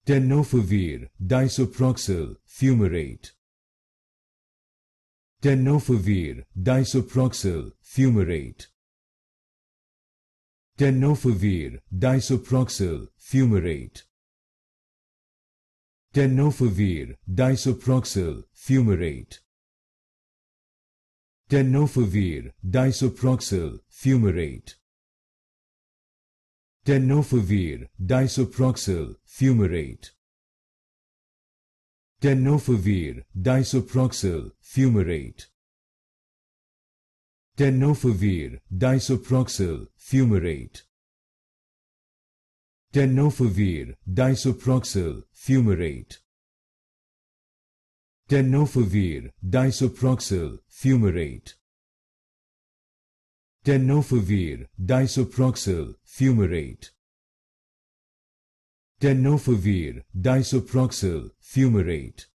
Tenofovir Disoproxil Fumarate. Tenofovir Disoproxil Fumarate. Tenofovir Disoproxil Fumarate. Tenofovir Disoproxil Fumarate. Tenofovir Disoproxil Fumarate. Tenofovir Disoproxil Fumarate. Tenofovir Disoproxil Fumarate. Tenofovir Disoproxil Fumarate. Tenofovir Disoproxil Fumarate. Tenofovir Disoproxil Fumarate. Tenofovir Disoproxil Fumarate. Tenofovir Disoproxil Fumarate.